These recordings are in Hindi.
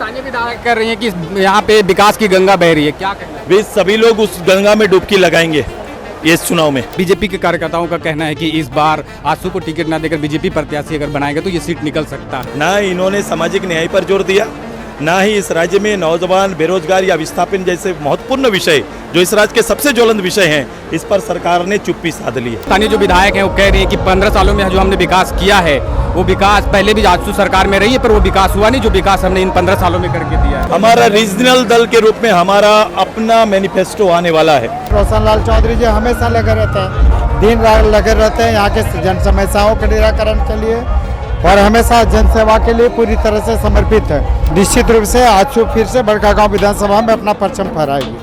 स्थानीय विधायक कर रही हैं कि यहाँ पे विकास की गंगा बह रही है, क्या कहना है? वे सभी लोग उस गंगा में डुबकी लगाएंगे इस चुनाव में। बीजेपी के कार्यकर्ताओं का कहना है कि इस बार आजसू को टिकट ना देकर बीजेपी प्रत्याशी अगर बनाएगा तो ये सीट निकल सकता है। ना इन्होंने सामाजिक न्याय पर जोर दिया, ना ही इस राज्य में नौजवान बेरोजगार या विस्थापन जैसे महत्वपूर्ण विषय जो इस राज्य के सबसे ज्वलंत विषय हैं, इस पर सरकार ने चुप्पी साध ली है। स्थानीय जो विधायक हैं वो कह रहे हैं कि 15 सालों में जो हमने विकास किया है वो विकास पहले भी आजसू सरकार में रही है, पर वो विकास हुआ नहीं जो विकास हमने इन 15 सालों में करके दिया है। हमारा रीजनल दल के रूप में हमारा अपना मैनिफेस्टो आने वाला है। रोशन लाल चौधरी जी हमेशा लगे रहते हैं, दिन रात लगे रहते हैं यहाँ के जन समस्याओं के निराकरण के लिए और हमेशा जनसेवा के लिए पूरी तरह से समर्पित है। निश्चित रूप से आजसू फिर से बड़कागांव विधानसभा में अपना परचम फहराएगी।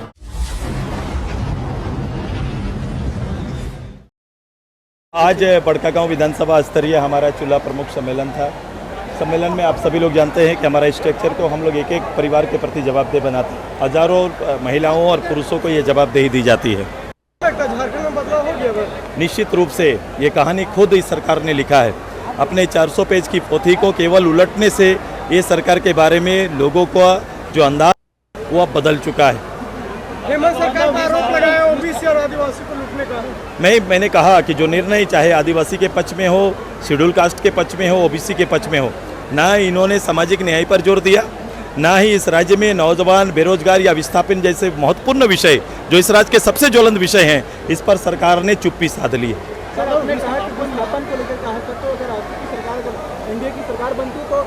आज बड़कागांव विधानसभा स्तरीय हमारा चूल्हा प्रमुख सम्मेलन था। सम्मेलन में आप सभी लोग जानते हैं कि हमारा स्ट्रक्चर को हम लोग एक एक परिवार के प्रति जवाबदेह बनाते हैं। हजारों महिलाओं और पुरुषों को ये जवाबदेही दी जाती है। निश्चित रूप से ये कहानी खुद इस सरकार ने लिखा है। अपने 400 पेज की पोथी को केवल उलटने से ये सरकार के बारे में लोगों का जो अंदाज वो अब बदल चुका है। हेमंत सरकार पर आरोप लगाया ओबीसी और आदिवासी को लूटने का। मैंने कहा कि जो निर्णय चाहे आदिवासी के पक्ष में हो, शेड्यूल कास्ट के पक्ष में हो, ओबीसी के पक्ष में हो, ना इन्होंने सामाजिक न्याय पर जोर दिया, ना ही इस राज्य में नौजवान बेरोजगार या विस्थापन जैसे महत्वपूर्ण विषय जो इस राज्य के सबसे ज्वलंत विषय हैं, इस पर सरकार ने चुप्पी साध ली है। एनडीए की सरकार बनती तो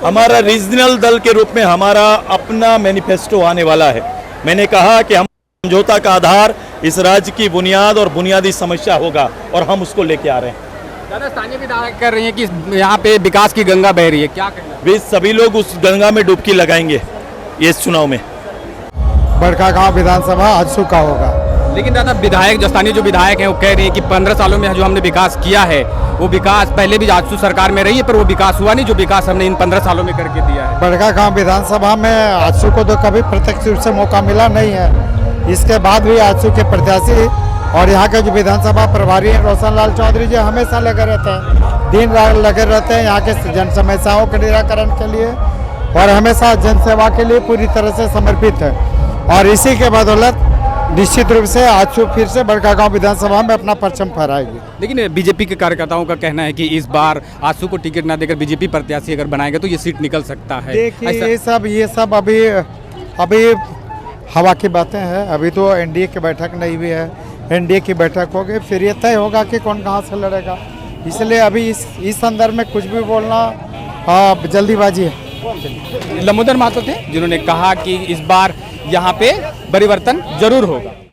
हमारा रीजनल दल के रूप में हमारा अपना मैनिफेस्टो आने वाला है। मैंने कहा कि हम समझौता का आधार इस राज्य की बुनियाद और बुनियादी समस्या होगा और हम उसको लेके आ रहे हैं। दादा, स्थानीय विधायक कर रही हैं कि यहाँ पे विकास की गंगा बह रही है, क्या कहना है? वे सभी लोग उस गंगा में डुबकी लगाएंगे इस चुनाव में। बड़कागांव विधानसभा आजसू का होगा। लेकिन दादा, विधायक जो स्थानीय जो विधायक हैं वो कह रहे हैं कि 15 सालों में जो हमने विकास किया है वो विकास पहले भी आजसू सरकार में रही है, पर वो विकास हुआ नहीं जो विकास हमने इन 15 सालों में करके दिया है। बड़कागांव विधानसभा में आजसू को तो कभी प्रत्यक्ष रूप से मौका मिला नहीं है। इसके बाद भी आजसू के प्रत्याशी और यहाँ के जो विधानसभा प्रभारी हैं रोशन लाल चौधरी जी हमेशा लगे रहते हैं, दिन रात लगे रहते हैं यहाँ के जन समस्याओं के निराकरण के लिए और हमेशा जनसेवा के लिए पूरी तरह से समर्पित है। और इसी के बदौलत निश्चित रूप से आजसू फिर से बड़कागांव विधानसभा में अपना परचम फहराएगी। लेकिन बीजेपी के कार्यकर्ताओं का कहना है कि इस बार आजसू को टिकट ना देकर बीजेपी प्रत्याशी अगर बनाएगा तो ये सीट निकल सकता है। देखिए ये सब अभी हवा की बातें हैं। अभी तो एनडीए की बैठक नहीं हुई है। एनडीए की बैठक होगी फिर ये तय होगा कि कौन कहाँ से लड़ेगा। इसलिए अभी इस संदर्भ में कुछ भी बोलना जल्दीबाजी है। लंबोदर महतो थे जिन्होंने कहा कि इस बार यहाँ पे परिवर्तन जरूर होगा।